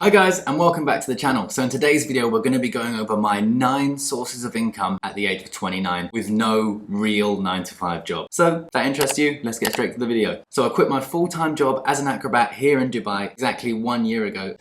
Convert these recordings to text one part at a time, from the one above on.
Hi guys, and welcome back to the channel. So in today's video we're going to be going over my 9 sources of income at the age of 29 with no real 9-to-5 job. So if that interests you, let's get straight to the video. So I quit my full-time job as an acrobat here in Dubai exactly 1 year ago.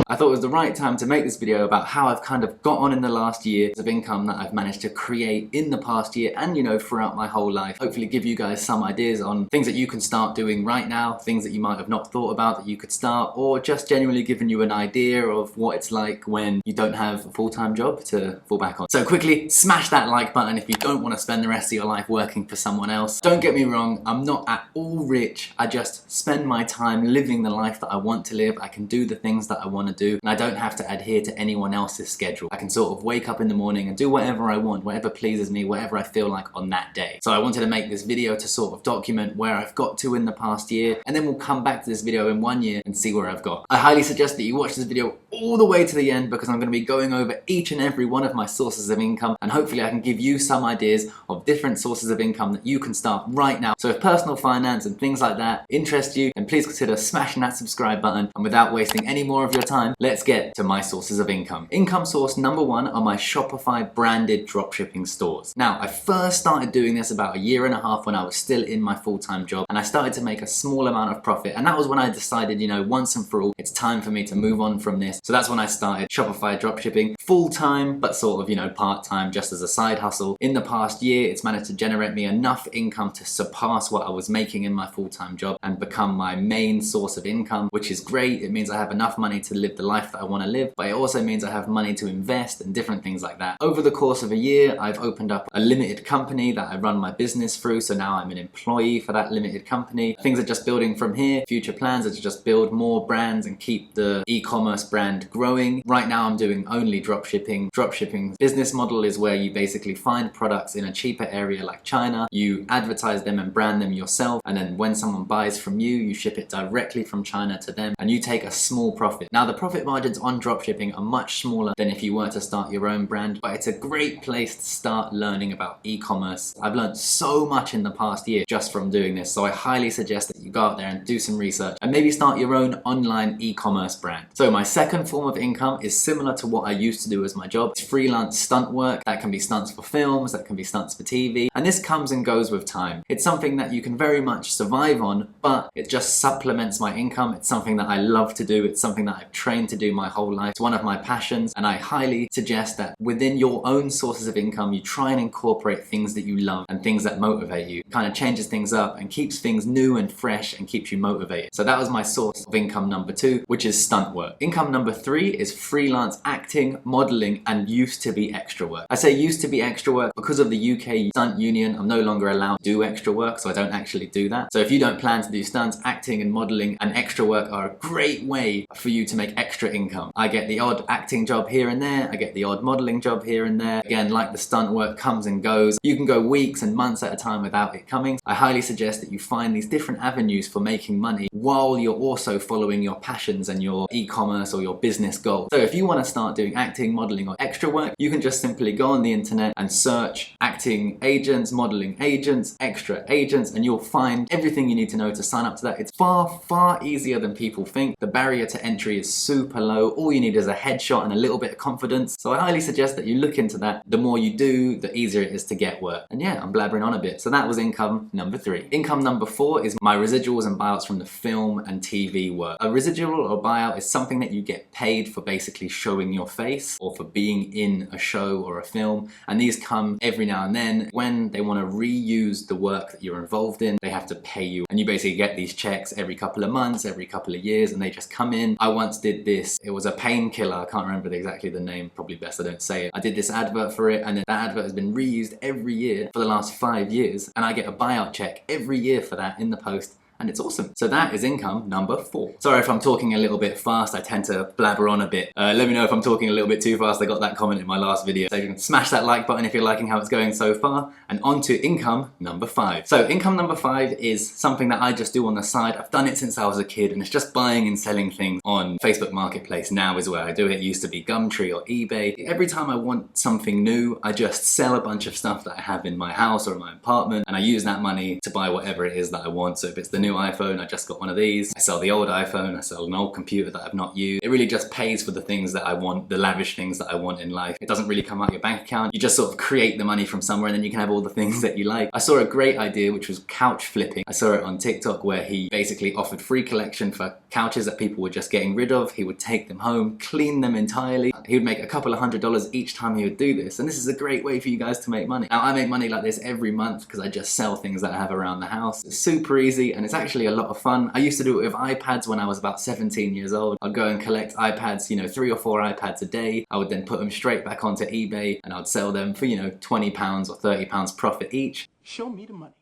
I thought it was the right time to make this video about how I've kind of got on in the last year of income that I've managed to create in the past year and, throughout my whole life. Hopefully give you guys some ideas on things that you can start doing right now, things that you might have not thought about that you could start, or just genuinely giving you an idea of what it's like when you don't have a full-time job to fall back on. So quickly, smash that like button if you don't want to spend the rest of your life working for someone else. Don't get me wrong, I'm not at all rich. I just spend my time living the life that I want to live. I can do the things that I want to do, and I don't have to adhere to anyone else's schedule. I can sort of wake up in the morning and do whatever I want, whatever pleases me, whatever I feel like on that day. So I wanted to make this video to sort of document where I've got to in the past year, and then we'll come back to this video in 1 year and see where I've got. I highly suggest that you watch this video all the way to the end because I'm going to be going over each and every one of my sources of income, and hopefully I can give you some ideas of different sources of income that you can start right now. So if personal finance and things like that interest you, then please consider smashing that subscribe button, and without wasting any more of your time, let's get to my sources of income. Income source number 1 are my Shopify branded dropshipping stores. Now, I first started doing this about 1.5 years when I was still in my full-time job, and I started to make a small amount of profit, and that was when I decided, once and for all, it's time for me to move on from this. So that's when I started Shopify dropshipping full-time, but sort of, part-time, just as a side hustle. In the past year, it's managed to generate me enough income to surpass what I was making in my full-time job and become my main source of income, which is great. It means I have enough money to live the life that I want to live, but it also means I have money to invest and different things like that. Over the course of a year, I've opened up a limited company that I run my business through, so now I'm an employee for that limited company. Things are just building from here. Future plans are to just build more brands and keep the e-commerce brand growing. Right now I'm doing only dropshipping. Dropshipping business model is where you basically find products in a cheaper area like China, you advertise them and brand them yourself, and then when someone buys from you, you ship it directly from China to them, and you take a small profit. Now the profit margins on dropshipping are much smaller than if you were to start your own brand, but it's a great place to start learning about e-commerce. I've learned so much in the past year just from doing this, so I highly suggest that you go out there and do some research and maybe start your own online e-commerce brand. So my second form of income is similar to what I used to do as my job. It's freelance stunt work. That can be stunts for films, that can be stunts for TV, and this comes and goes with time. It's something that you can very much survive on, but it just supplements my income. It's something that I love to do. It's something that I've trained to do my whole life. It's one of my passions, and I highly suggest that within your own sources of income, you try and incorporate things that you love and things that motivate you. It kind of changes things up and keeps things new and fresh and keeps you motivated. So that was my source of income number 2, which is stunt work. Income number 3 is freelance acting, modeling, and used to be extra work. I say used to be extra work because of the UK stunt union. I'm no longer allowed to do extra work, so I don't actually do that. So if you don't plan to do stunts, acting and modeling and extra work are a great way for you to make extra income. I get the odd acting job here and there, I get the odd modeling job here and there. Again, like the stunt work comes and goes. You can go weeks and months at a time without it coming. I highly suggest that you find these different avenues for making money while you're also following your passions and your e-commerce or your business goals. So if you want to start doing acting, modeling, or extra work, you can just simply go on the internet and search acting agents, modeling agents, extra agents, and you'll find everything you need to know to sign up to that. It's far, far easier than people think. The barrier to entry is super low. All you need is a headshot and a little bit of confidence. So I highly suggest that you look into that. The more you do, the easier it is to get work. And yeah, I'm blabbering on a bit. So that was income number 3. Income number 4 is my residuals and buyouts from the film and TV work. A residual or buyout is something that you get paid for basically showing your face or for being in a show or a film, and these come every now and then. When they want to reuse the work that you're involved in, they have to pay you, and you basically get these checks every couple of months, every couple of years, and they just come in. I once did this. It was a painkiller. I can't remember exactly the name, probably best I don't say it. I did this advert for it, and then that advert has been reused every year for the last 5 years, and I get a buyout check every year for that in the post. And it's awesome. So that is income number 4. Sorry if I'm talking a little bit fast, I tend to blabber on a bit. Let me know if I'm talking a little bit too fast. I got that comment in my last video. So you can smash that like button if you're liking how it's going so far. And on to income number 5. So income number 5 is something that I just do on the side. I've done it since I was a kid, and it's just buying and selling things on Facebook Marketplace. Now is where I do it. It used to be Gumtree or eBay. Every time I want something new, I just sell a bunch of stuff that I have in my house or in my apartment, and I use that money to buy whatever it is that I want. So if it's the new new iPhone, I just got one of these. I sell the old iPhone, I sell an old computer that I've not used. It really just pays for the things that I want, the lavish things that I want in life. It doesn't really come out of your bank account. You just sort of create the money from somewhere and then you can have all the things that you like. I saw a great idea which was couch flipping. I saw it on TikTok where he basically offered free collection for couches that people were just getting rid of. He would take them home, clean them entirely. He would make a couple of $100s each time he would do this. And this is a great way for you guys to make money. Now I make money like this every month because I just sell things that I have around the house. It's super easy and it's actually a lot of fun. I used to do it with iPads when I was about 17 years old. I'd go and collect iPads, you know, 3 or 4 iPads a day. I would then put them straight back onto eBay and I'd sell them for, you know, £20 or £30 profit each. Show me the money.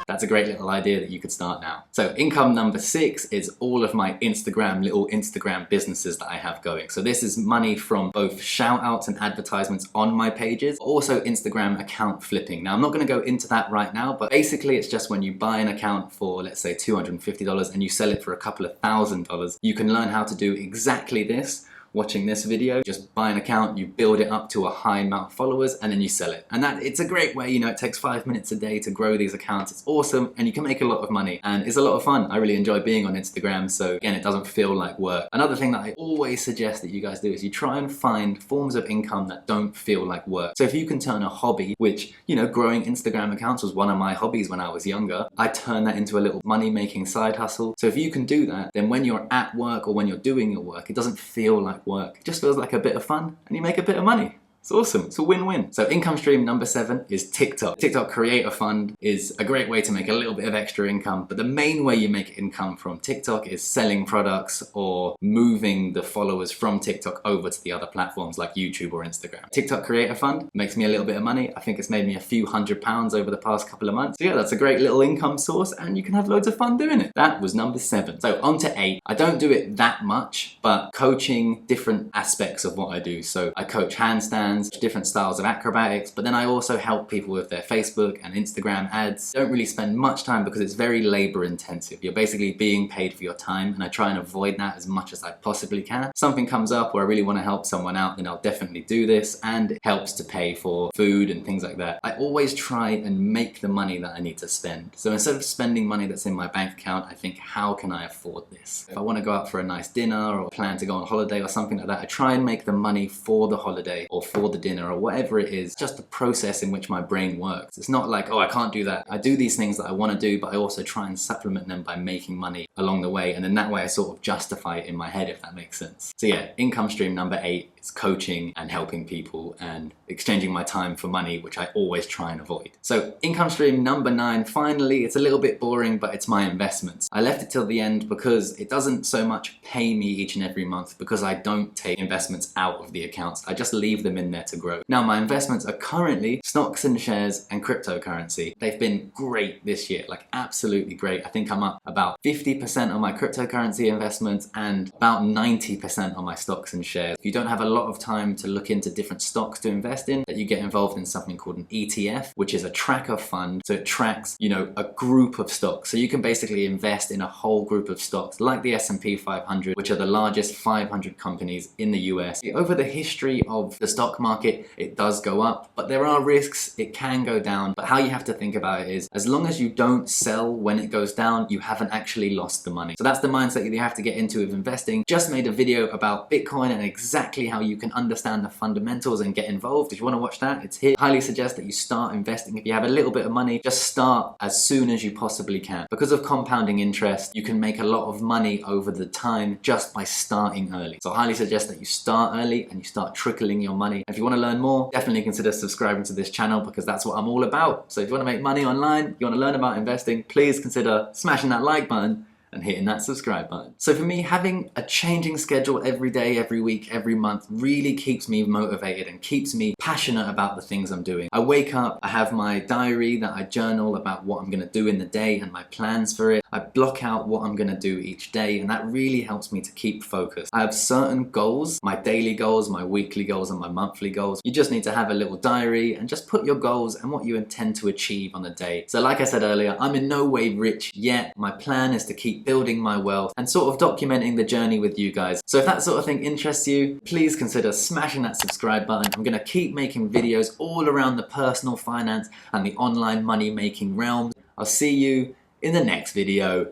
That's a great little idea that you could start now. So income number 6 is all of my little Instagram businesses that I have going. So this is money from both shout outs and advertisements on my pages, also Instagram account flipping. Now I'm not gonna go into that right now, but basically it's just when you buy an account for, let's say $250 and you sell it for a couple of $1,000, you can learn how to do exactly this. Watching this video, just buy an account, you build it up to a high amount of followers and then you sell it. And it's a great way, you know, it takes 5 minutes a day to grow these accounts. It's awesome and you can make a lot of money and it's a lot of fun. I really enjoy being on Instagram, so again, it doesn't feel like work. Another thing that I always suggest that you guys do is you try and find forms of income that don't feel like work. So if you can turn a hobby, which, you know, growing Instagram accounts was one of my hobbies when I was younger, I turned that into a little money-making side hustle. So if you can do that, then when you're at work or when you're doing your work, it doesn't feel like work. It just feels like a bit of fun and you make a bit of money. It's awesome, it's a win-win. So income stream number 7 is TikTok. TikTok Creator Fund is a great way to make a little bit of extra income, but the main way you make income from TikTok is selling products or moving the followers from TikTok over to the other platforms like YouTube or Instagram. TikTok Creator Fund makes me a little bit of money. I think it's made me a few £100s over the past couple of months. So yeah, that's a great little income source and you can have loads of fun doing it. That was number 7. So on to 8. I don't do it that much, but coaching different aspects of what I do. So I coach handstands, different styles of acrobatics, but then I also help people with their Facebook and Instagram ads. Don't really spend much time because it's very labor intensive. You're basically being paid for your time and I try and avoid that as much as I possibly can. Something comes up where I really want to help someone out, then I'll definitely do this, and it helps to pay for food and things like that. I always try and make the money that I need to spend. So instead of spending money that's in my bank account, I think, how can I afford this? If I want to go out for a nice dinner or plan to go on holiday or something like that, I try and make the money for the holiday or for the dinner or whatever it is, just the process in which my brain works. It's not like, oh, I can't do that. I do these things that I want to do, but I also try and supplement them by making money along the way, and then that way I sort of justify it in my head, if that makes sense. So yeah, income stream number 8 is coaching and helping people and exchanging my time for money, which I always try and avoid. So income stream number 9, finally, it's a little bit boring, but it's my investments. I left it till the end because it doesn't so much pay me each and every month because I don't take investments out of the accounts. I just leave them in there to grow. Now my investments are currently stocks and shares and cryptocurrency. They've been great this year, like absolutely great. I think I'm up about 50% on my cryptocurrency investments and about 90% on my stocks and shares. If you don't have a lot of time to look into different stocks to invest in, that you get involved in something called an ETF, which is a tracker fund. So it tracks, you know, a group of stocks. So you can basically invest in a whole group of stocks like the S&P 500, which are the largest 500 companies in the US. Over the history of the stock market, it does go up, but there are risks. It can go down, but how you have to think about it is, as long as you don't sell when it goes down, you haven't actually lost the money. So that's the mindset that you have to get into with investing. Just made a video about Bitcoin and exactly how you can understand the fundamentals and get involved. If you want to watch that, it's here. Highly suggest that you start investing. If you have a little bit of money, just start as soon as you possibly can. Because of compounding interest, you can make a lot of money over the time just by starting early. So I highly suggest that you start early and you start trickling your money. And if you want to learn more, definitely consider subscribing to this channel because that's what I'm all about. So if you want to make money online, you want to learn about investing, please consider smashing that like button and hitting that subscribe button. So for me, having a changing schedule every day, every week, every month really keeps me motivated and keeps me passionate about the things I'm doing. I wake up, I have my diary that I journal about what I'm going to do in the day and my plans for it. I block out what I'm going to do each day, and that really helps me to keep focused. I have certain goals, my daily goals, my weekly goals, and my monthly goals. You just need to have a little diary and just put your goals and what you intend to achieve on the day. So like I said earlier, I'm in no way rich yet. My plan is to keep building my wealth and sort of documenting the journey with you guys. So if that sort of thing interests you, please consider smashing that subscribe button. I'm going to keep making videos all around the personal finance and the online money making realm. I'll see you in the next video.